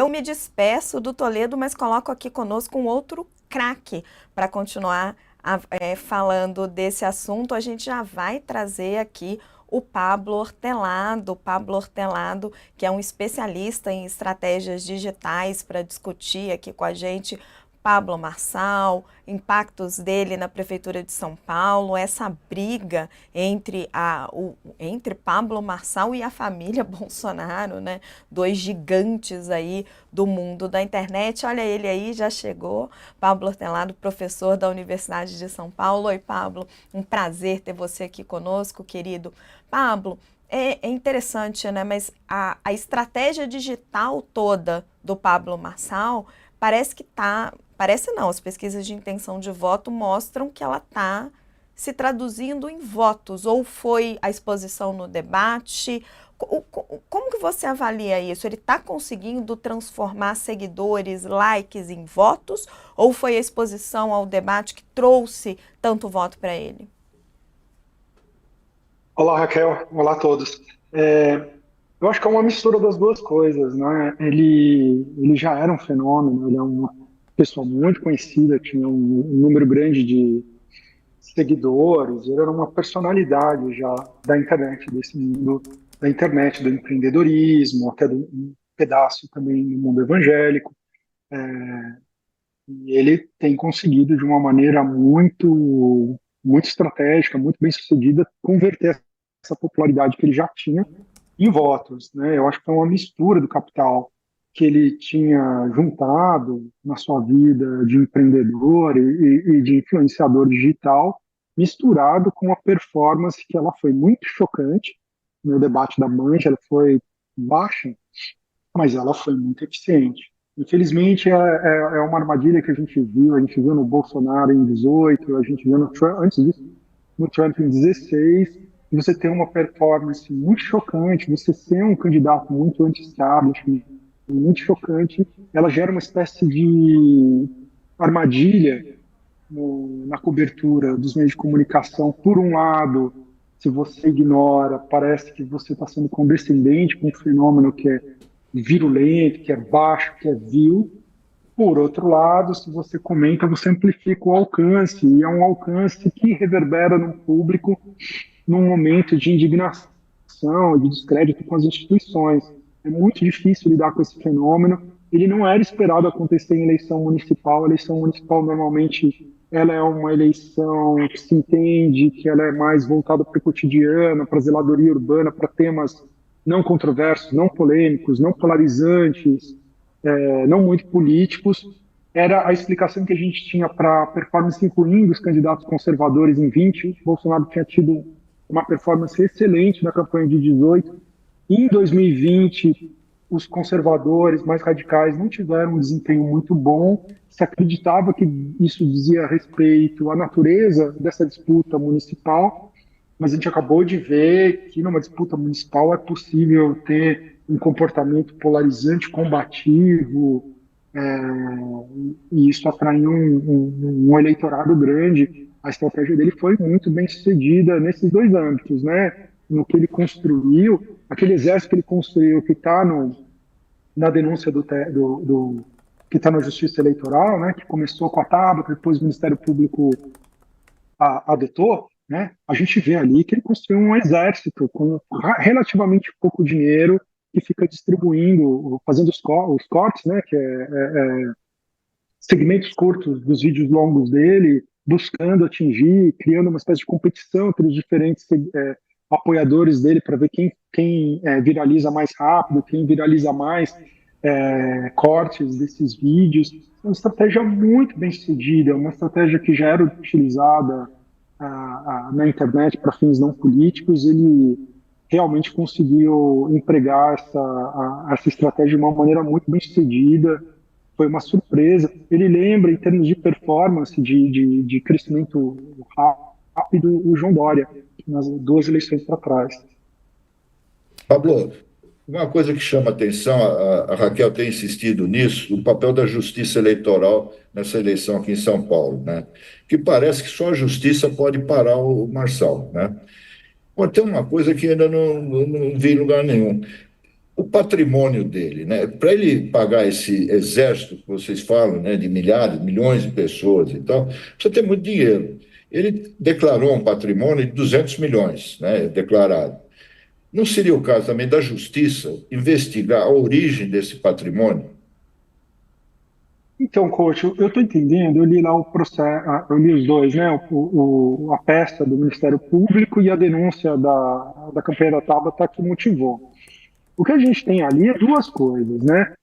Eu me despeço do Toledo, mas coloco aqui conosco um outro craque para continuar falando desse assunto. A gente já vai trazer aqui o Pablo Hortelado, que é um especialista em estratégias digitais para discutir aqui com a gente. Pablo Marçal, impactos dele na Prefeitura de São Paulo, essa briga entre Pablo Marçal e a família Bolsonaro, né? Dois gigantes aí do mundo da internet. Olha ele aí, já chegou. Pablo Hortelado, professor da Universidade de São Paulo. Oi, Pablo, um prazer ter você aqui conosco, querido. Pablo, é interessante, né? Mas a estratégia digital toda do Pablo Marçal parece que tá. Parece não, as pesquisas de intenção de voto mostram que ela está se traduzindo em votos, ou foi a exposição no debate? Como que você avalia isso? Ele está conseguindo transformar seguidores, likes em votos, ou foi a exposição ao debate que trouxe tanto voto para ele? Olá, Raquel. Olá a todos. É, eu acho que é uma mistura das duas coisas, né? Ele já era um fenômeno, ele é uma pessoa muito conhecida, tinha um número grande de seguidores, ele era uma personalidade já da internet, desse mundo da internet, do empreendedorismo, até um pedaço também no mundo evangélico. E ele tem conseguido, de uma maneira muito estratégica, muito bem sucedida, converter essa popularidade que ele já tinha em votos, né? Eu acho que é uma mistura do capital que ele tinha juntado na sua vida de empreendedor e de influenciador digital, misturado com uma performance que ela foi muito chocante no debate da Mancha, ela foi baixa, mas ela foi muito eficiente. Infelizmente, é uma armadilha que a gente viu no Bolsonaro em 18, a gente viu no Trump, antes disso, no Trump em 16, e você tem uma performance muito chocante, você ser um candidato muito anti-establishment, muito chocante, ela gera uma espécie de armadilha na cobertura dos meios de comunicação. Por um lado, se você ignora, parece que você está sendo condescendente com um fenômeno que é virulento, que é baixo, que é vil. Por outro lado, se você comenta, você amplifica o alcance, e é um alcance que reverbera no público num momento de indignação, de descrédito com as instituições. É muito difícil lidar com esse fenômeno. Ele não era esperado acontecer em eleição municipal. A eleição municipal, normalmente, ela é uma eleição que se entende que ela é mais voltada para o cotidiano, para a zeladoria urbana, para temas não controversos, não polêmicos, não polarizantes, não muito políticos. Era a explicação que a gente tinha para a performance, incluindo os candidatos conservadores em 20. Bolsonaro tinha tido uma performance excelente na campanha de 18. Em 2020, os conservadores mais radicais não tiveram um desempenho muito bom. Se acreditava que isso dizia respeito à natureza dessa disputa municipal, mas a gente acabou de ver que numa disputa municipal é possível ter um comportamento polarizante, combativo, e isso atrai um eleitorado grande. A estratégia dele foi muito bem sucedida nesses dois âmbitos, né? No que ele construiu, aquele exército que ele construiu, que está na denúncia que está na Justiça Eleitoral, né? Que começou com a tábua, que depois o Ministério Público adotou, né? A gente vê ali que ele construiu um exército com relativamente pouco dinheiro que fica distribuindo, fazendo os cortes, né? Que segmentos curtos dos vídeos longos dele, buscando atingir, criando uma espécie de competição entre os diferentes apoiadores dele para ver quem viraliza mais rápido, quem viraliza mais cortes desses vídeos. É uma estratégia muito bem sucedida, uma estratégia que já era utilizada na internet para fins não políticos. Ele realmente conseguiu empregar essa estratégia de uma maneira muito bem sucedida. Foi uma surpresa. Ele lembra, em termos de performance, de crescimento rápido, o João Dória, nas duas eleições para trás. Pablo, uma coisa que chama atenção, a Raquel tem insistido nisso, o papel da justiça eleitoral nessa eleição aqui em São Paulo, né? Que parece que só a justiça pode parar o Marçal, né? Pode ter uma coisa que ainda não vi em lugar nenhum. o patrimônio dele, né? Para ele pagar esse exército que vocês falam, né, de milhares, milhões de pessoas e tal, precisa ter muito dinheiro. Ele declarou um patrimônio de 200 milhões, né, declarado. Não seria o caso também da justiça investigar a origem desse patrimônio? Então, coach, eu estou entendendo, eu li lá o processo, eu li os dois, né? A peça do Ministério Público e a denúncia da campanha da Tabata que motivou. O que a gente tem ali é duas coisas, né?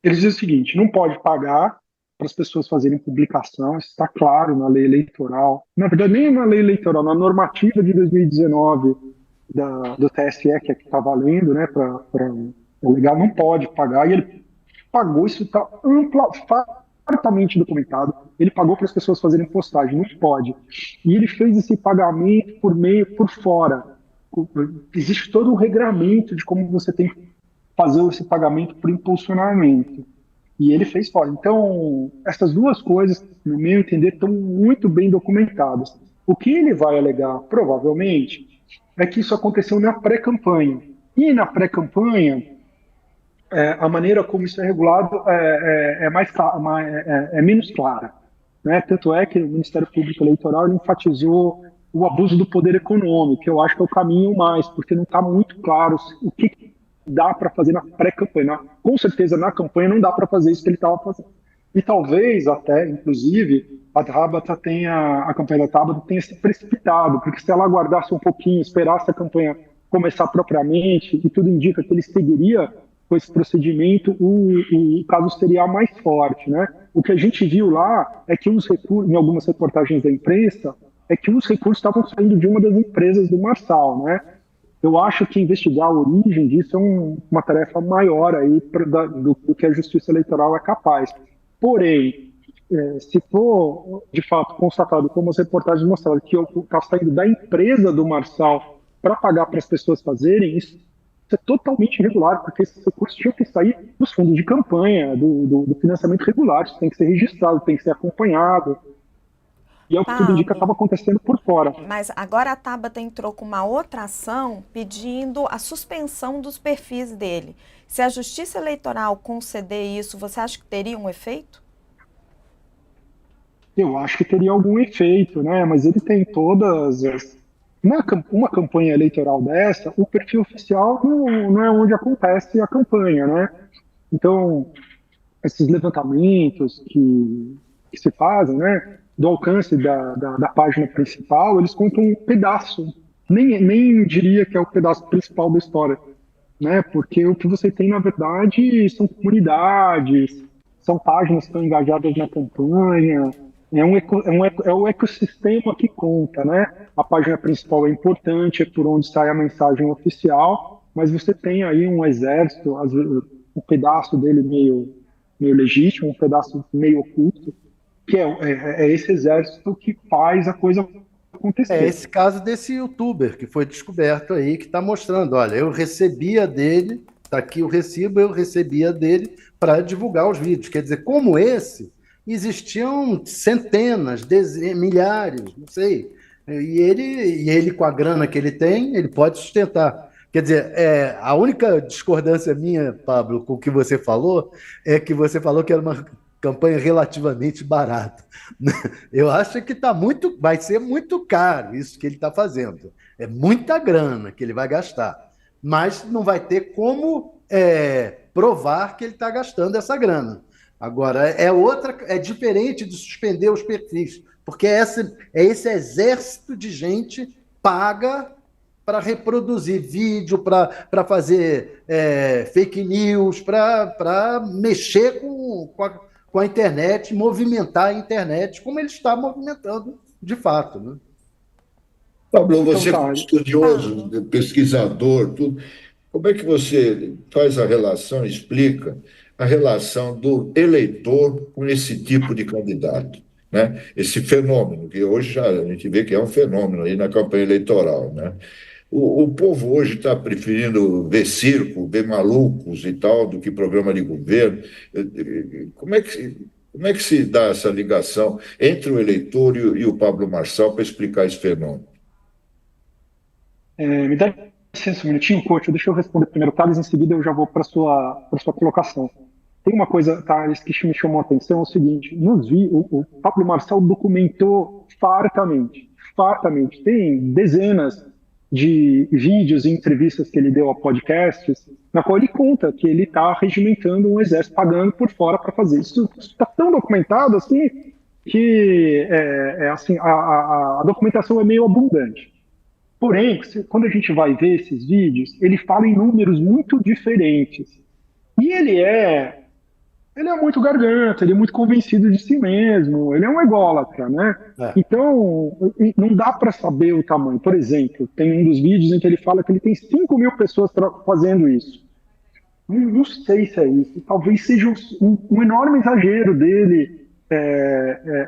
Eles dizem o seguinte: não pode pagar para as pessoas fazerem publicação, isso está claro na lei eleitoral. Na verdade, nem na lei eleitoral, na normativa de 2019 do TSE, que é que está valendo, né, para alegar, não pode pagar, e ele pagou, isso está fartamente documentado, ele pagou para as pessoas fazerem postagem, não pode. E ele fez esse pagamento por fora. Existe todo um regramento de como você tem que fazer esse pagamento por impulsionamento. E ele fez fora. Então, essas duas coisas, no meu entender, estão muito bem documentadas. O que ele vai alegar, provavelmente, é que isso aconteceu na pré-campanha. E na pré-campanha, a maneira como isso é regulado é menos clara. Né? Tanto é que o Ministério Público Eleitoral ele enfatizou o abuso do poder econômico, que eu acho que é o caminho mais, porque não está muito claro o que dá para fazer na pré-campanha. Com certeza, na campanha não dá para fazer isso que ele estava fazendo. E talvez até, inclusive, a campanha da Tabata tenha se precipitado, porque se ela aguardasse um pouquinho, esperasse a campanha começar propriamente, e tudo indica que ele seguiria com esse procedimento, o caso seria mais forte, né? O que a gente viu lá é que os recursos, em algumas reportagens da imprensa, é que os recursos estavam saindo de uma das empresas do Marçal, né? Eu acho que investigar a origem disso é uma tarefa maior aí do que a Justiça Eleitoral é capaz. Porém, se for de fato constatado, como as reportagens mostraram, que está saindo da empresa do Marçal para pagar para as pessoas fazerem, isso é totalmente irregular, porque esses recursos tinham que sair dos fundos de campanha, do financiamento regular, isso tem que ser registrado, tem que ser acompanhado. E é o que tudo indica Pablo, estava acontecendo por fora. mas agora a Tabata entrou com uma outra ação pedindo a suspensão dos perfis dele. Se a Justiça Eleitoral conceder isso, você acha que teria um efeito? Eu acho que teria algum efeito, né? Mas ele tem todas as. Uma campanha eleitoral dessa, o perfil oficial não é onde acontece a campanha, né? Então, esses levantamentos que se fazem, né, do alcance da página principal, eles contam um pedaço, nem diria que é o pedaço principal da história, né, porque o que você tem, na verdade, são comunidades, são páginas que estão engajadas na campanha, é o ecossistema que conta, né? A página principal é importante, é por onde sai a mensagem oficial, mas você tem aí um exército, às vezes, um pedaço dele meio legítimo, um pedaço meio oculto, que é esse exército que faz a coisa É acontecer. esse caso desse youtuber que foi descoberto aí, que está mostrando, olha, eu recebia dele, está aqui o recibo, eu recebia dele para divulgar os vídeos. Quer dizer, como esse, existiam centenas, milhares, não sei. E ele, com a grana que ele tem, ele pode sustentar. Quer dizer, a única discordância minha, Pablo, com o que você falou, é que você falou que era uma campanha relativamente barata. Eu acho que vai ser muito caro isso que ele está fazendo. É muita grana que ele vai gastar. Mas não vai ter como provar que ele está gastando essa grana. Agora, é diferente de suspender os perfis, porque esse exército de gente paga para reproduzir vídeo, para fazer fake news, para mexer com a internet, movimentar a internet, como ele está movimentando de fato. Né? Pablo, Então você tá, como estudioso, Pablo, pesquisador, tudo, como é que você faz a relação, explica a relação do eleitor com esse tipo de candidato, né? Esse fenômeno, que hoje já a gente vê que é um fenômeno aí na campanha eleitoral, né? O povo hoje está preferindo ver circo, ver malucos e tal, do que programa de governo. Como é que se dá essa ligação entre o eleitor e o Pablo Marçal para explicar esse fenômeno? me dá licença um minutinho, coach, deixa eu responder primeiro, Thales, em seguida eu já vou para sua colocação. Tem uma coisa, Thales, que me chamou a atenção, é o seguinte, o Pablo Marçal documentou fartamente, tem dezenas de vídeos e entrevistas que ele deu a podcasts, na qual ele conta que ele está regimentando um exército, pagando por fora para fazer. Isso está tão documentado assim, que assim, a documentação é meio abundante. Porém, quando a gente vai ver esses vídeos, ele fala em números muito diferentes. E ele é muito garganta, ele é muito convencido de si mesmo, ele é um ególatra, né? É. Então, não dá para saber o tamanho. Por exemplo, tem um dos vídeos em que ele fala que ele tem 5.000 pessoas fazendo isso. Não sei se é isso. Talvez seja um enorme exagero dele,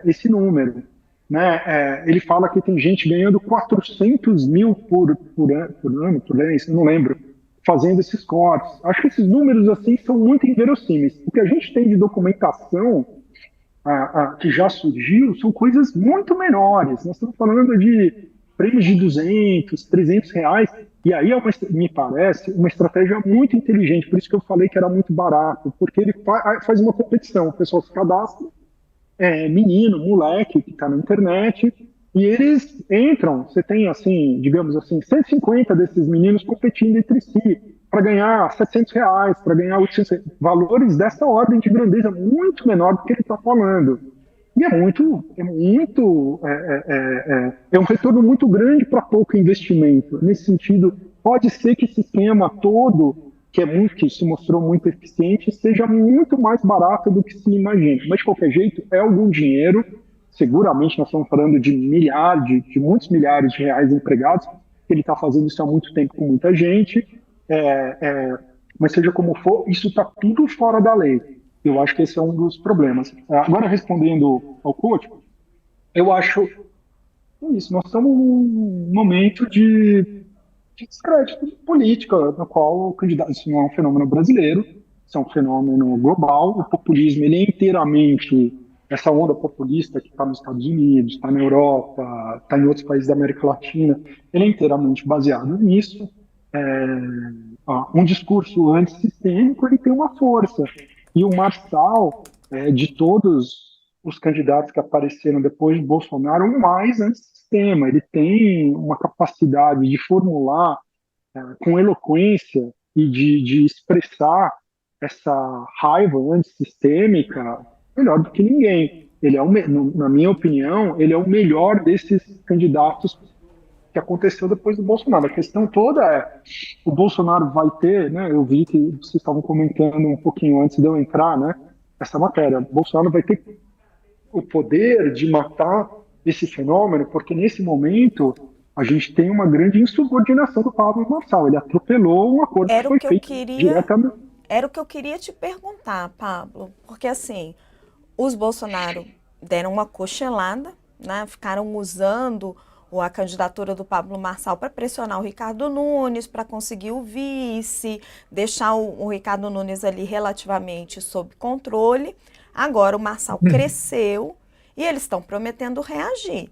esse número. Né? Ele fala que tem gente ganhando 400 mil por ano, por mês, eu não lembro, fazendo esses cortes. Acho que esses números assim são muito inverossímeis. O que a gente tem de documentação que já surgiu são coisas muito menores. Nós estamos falando de prêmios de 200, 300 reais, e aí me parece uma estratégia muito inteligente, por isso que eu falei que era muito barato, porque ele faz uma competição, o pessoal se cadastra, menino, moleque que está na internet, e eles entram, você tem assim, digamos assim, 150 desses meninos competindo entre si, para ganhar 700 reais, para ganhar 800 reais, valores dessa ordem de grandeza muito menor do que ele está falando. E é um retorno muito grande para pouco investimento. Nesse sentido, pode ser que esse esquema todo, que se mostrou muito eficiente, seja muito mais barato do que se imagina. Mas, de qualquer jeito, é algum dinheiro. Seguramente nós estamos falando de muitos milhares de reais empregados. Ele está fazendo isso há muito tempo com muita gente. Mas seja como for, isso está tudo fora da lei. Eu acho que esse é um dos problemas. Agora, respondendo ao coach, eu acho isso. Nós estamos num momento de descrédito política, no qual o candidato, isso não é um fenômeno brasileiro, isso é um fenômeno global. O populismo, ele é inteiramente, essa onda populista que está nos Estados Unidos, está na Europa, está em outros países da América Latina, ele é inteiramente baseado nisso. Um discurso antissistêmico, ele tem uma força. E o Marçal, de todos os candidatos que apareceram depois de Bolsonaro, o mais antissistema. Ele tem uma capacidade de formular com eloquência e de expressar essa raiva antissistêmica melhor do que ninguém. Ele na minha opinião, ele é o melhor desses candidatos que aconteceu depois do Bolsonaro. A questão toda o Bolsonaro vai ter, né, eu vi que vocês estavam comentando um pouquinho antes de eu entrar, né, essa matéria, o Bolsonaro vai ter o poder de matar esse fenômeno, porque nesse momento a gente tem uma grande insubordinação do Pablo Marçal. Ele atropelou um acordo que foi feito diretamente. Era o que eu queria te perguntar, Pablo, porque assim, os Bolsonaro deram uma cochelada, né, ficaram usando a candidatura do Pablo Marçal para pressionar o Ricardo Nunes, para conseguir o vice, deixar o Ricardo Nunes ali relativamente sob controle. Agora o Marçal cresceu e eles estão prometendo reagir.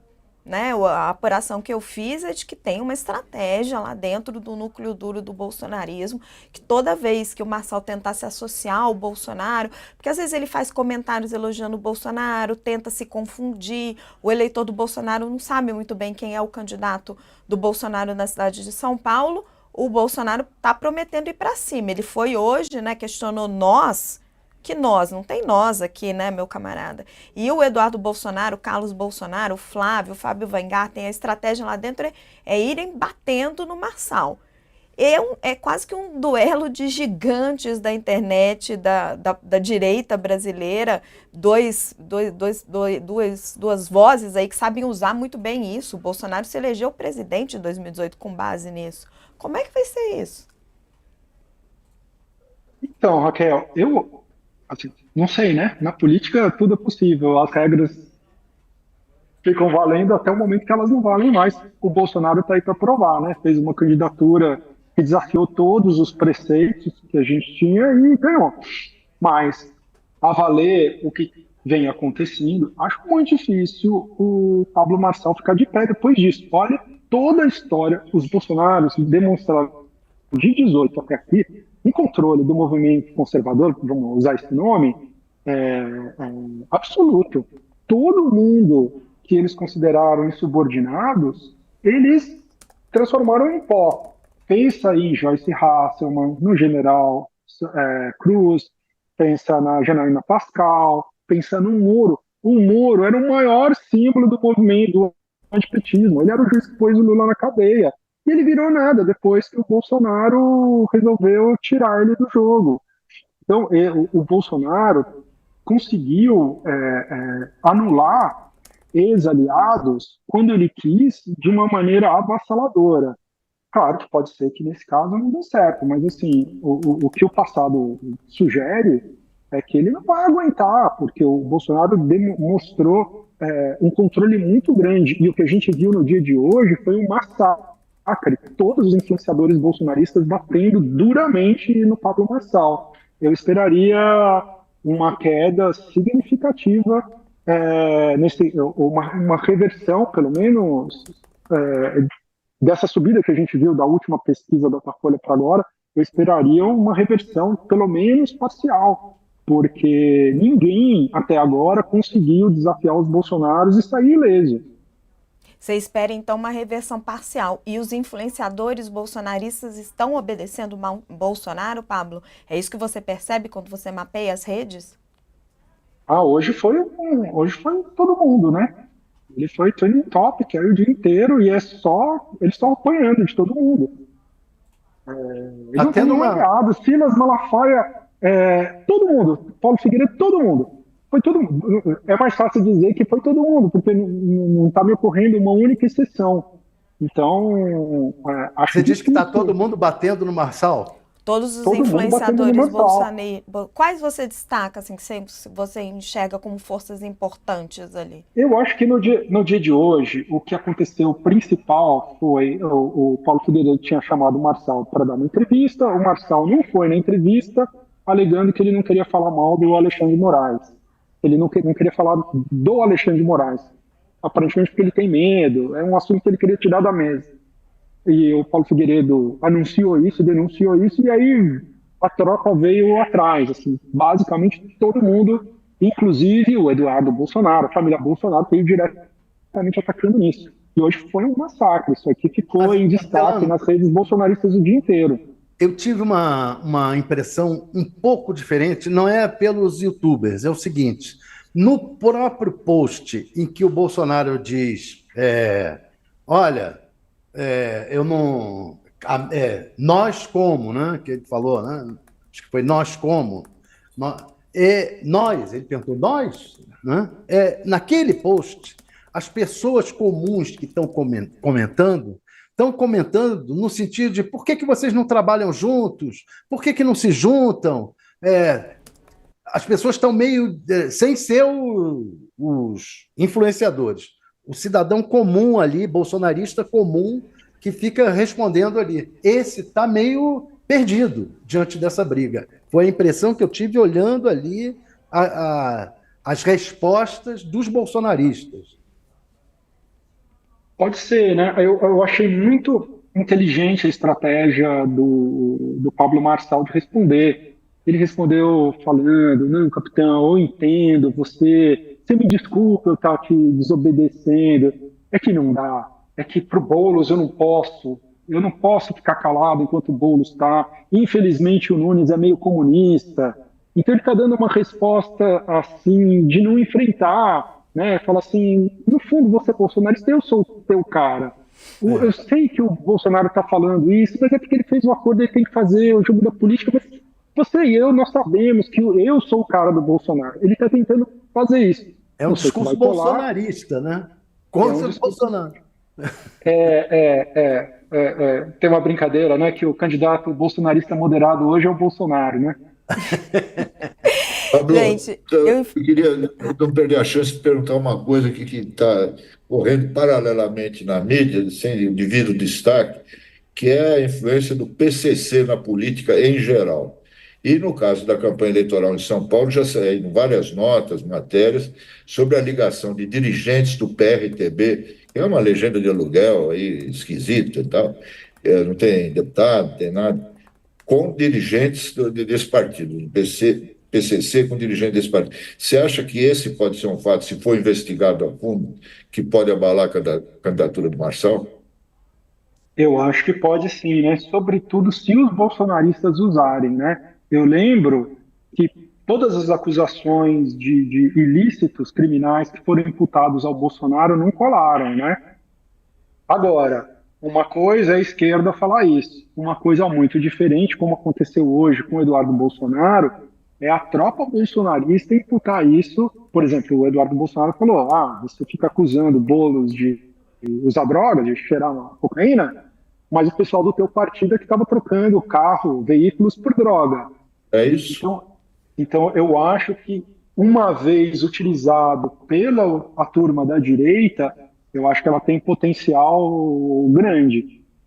Né? A apuração que eu fiz é de que tem uma estratégia lá dentro do núcleo duro do bolsonarismo, que toda vez que o Marçal tentar se associar ao Bolsonaro, porque às vezes ele faz comentários elogiando o Bolsonaro, tenta se confundir, o eleitor do Bolsonaro não sabe muito bem quem é o candidato do Bolsonaro na cidade de São Paulo, o Bolsonaro está prometendo ir para cima. Ele foi hoje, né, questionou nós, que nós, não tem nós aqui, né, meu camarada? E o Eduardo Bolsonaro, o Carlos Bolsonaro, o Flávio, o Fábio Weingarten, a estratégia lá dentro é irem batendo no Marçal. É quase que um duelo de gigantes da internet, da direita brasileira, duas vozes aí que sabem usar muito bem isso. O Bolsonaro se elegeu presidente em 2018 com base nisso. Como é que vai ser isso? Então, Raquel, assim, não sei, né? Na política tudo é possível. As regras ficam valendo até o momento que elas não valem mais. O Bolsonaro está aí para provar, né? Fez uma candidatura que desafiou todos os preceitos que a gente tinha e ganhou. Mas, a valer o que vem acontecendo, acho muito difícil o Pablo Marçal ficar de pé depois disso. Olha toda a história, os bolsonaros demonstraram de 18 até aqui, um controle do movimento conservador, vamos usar esse nome, absoluto. Todo mundo que eles consideraram insubordinados, eles transformaram em pó. Pensa aí Joyce Hasselman, no general Cruz, pensa na Janaína Pascal, pensa no Moro. O Moro era o maior símbolo do movimento do antipetismo. Ele era o juiz que pôs o Lula na cadeia. E ele virou nada depois que o Bolsonaro resolveu tirar ele do jogo. Então, o Bolsonaro conseguiu anular ex-aliados quando ele quis, de uma maneira avassaladora. Claro que pode ser que nesse caso não dê certo, mas assim, o que o passado sugere é que ele não vai aguentar, porque o Bolsonaro demonstrou um controle muito grande, e o que a gente viu no dia de hoje foi um massacre, todos os influenciadores bolsonaristas batendo duramente no Pablo Marçal. Eu esperaria uma queda significativa, uma reversão, pelo menos, dessa subida que a gente viu da última pesquisa da Datafolha para agora. Eu esperaria uma reversão, pelo menos parcial, porque ninguém até agora conseguiu desafiar os Bolsonaros e sair ileso. Você espera, então, uma reversão parcial. E os influenciadores bolsonaristas estão obedecendo Bolsonaro, Pablo? É isso que você percebe quando você mapeia as redes? Hoje foi todo mundo, né? Ele foi trending topic aí o dia inteiro e eles estão apanhando de todo mundo. Eles não estão aliados, Silas Malafaia, todo mundo, Paulo Figueiredo, todo mundo. Foi todo mundo. É mais fácil dizer que foi todo mundo, porque não está me ocorrendo uma única exceção. Então, acho Você diz que está todo mundo batendo no Marçal? Todos os influenciadores bolsonaristas. Quais você destaca, assim, que você enxerga como forças importantes ali? Eu acho que no dia de hoje, o que aconteceu principal foi o Paulo Figueiredo tinha chamado o Marçal para dar uma entrevista, o Marçal não foi na entrevista, alegando que ele não queria falar mal do Alexandre de Moraes. Ele não queria falar do Alexandre de Moraes, aparentemente porque ele tem medo, é um assunto que ele queria tirar da mesa. E o Paulo Figueiredo anunciou isso, denunciou isso, e aí a troca veio atrás. Assim, basicamente todo mundo, inclusive o Eduardo Bolsonaro, a família Bolsonaro, veio diretamente atacando nisso. E hoje foi um massacre, isso aqui ficou em destaque nas redes bolsonaristas o dia inteiro. Eu tive uma impressão um pouco diferente, não é pelos youtubers, é o seguinte, no próprio post em que o Bolsonaro diz, olha, eu não... nós como, né, que ele falou, né, acho que foi nós como, ele perguntou, nós, né, naquele post, as pessoas comuns que estão comentando no sentido de por que vocês não trabalham juntos, por que não se juntam, as pessoas estão meio sem ser os influenciadores, o cidadão comum ali, bolsonarista comum, que fica respondendo ali. Esse está meio perdido diante dessa briga. Foi a impressão que eu tive olhando ali as respostas dos bolsonaristas. Pode ser, né? Eu achei muito inteligente a estratégia do Pablo Marçal de responder. Ele respondeu falando, não, capitão, eu entendo, você me desculpa eu estar te desobedecendo, é que não dá, é que pro Boulos eu não posso ficar calado enquanto o Boulos está, infelizmente o Nunes é meio comunista, então ele está dando uma resposta assim, de não enfrentar, né? Fala assim, no fundo você é bolsonarista, eu sou o teu cara. Eu sei que o Bolsonaro está falando isso, mas é porque ele fez um acordo, ele tem que fazer o jogo da política, mas você e eu, nós sabemos que eu sou o cara do Bolsonaro. Ele está tentando fazer isso. É um discurso bolsonarista, né? Contra o Bolsonaro. Tem uma brincadeira, né? Que o candidato bolsonarista moderado hoje é o Bolsonaro, né? Pablo, gente, eu queria não perder a chance de perguntar uma coisa que está correndo paralelamente na mídia, sem devido destaque, que é a influência do PCC na política em geral. E no caso da campanha eleitoral em São Paulo, já saíram várias notas, matérias, sobre a ligação de dirigentes do PRTB, que é uma legenda de aluguel aí, esquisita e tal, não tem deputado, não tem nada, com dirigentes desse partido, do PCC com dirigentes desse partido. Você acha que esse pode ser um fato, se for investigado a fundo, que pode abalar a candidatura do Marçal? Eu acho que pode sim, né? Sobretudo se os bolsonaristas usarem, né? Eu lembro que todas as acusações de ilícitos criminais que foram imputados ao Bolsonaro não colaram, né? Agora, uma coisa é a esquerda falar isso, uma coisa muito diferente, como aconteceu hoje com o Eduardo Bolsonaro, é a tropa bolsonarista imputar isso. Por exemplo, o Eduardo Bolsonaro falou: ah, você fica acusando Boulos de usar droga, de cheirar uma cocaína, mas o pessoal do teu partido é que estava trocando carro, veículos por droga. É isso? Então eu acho que uma vez utilizado pela a turma da direita, eu acho que ela tem potencial grande.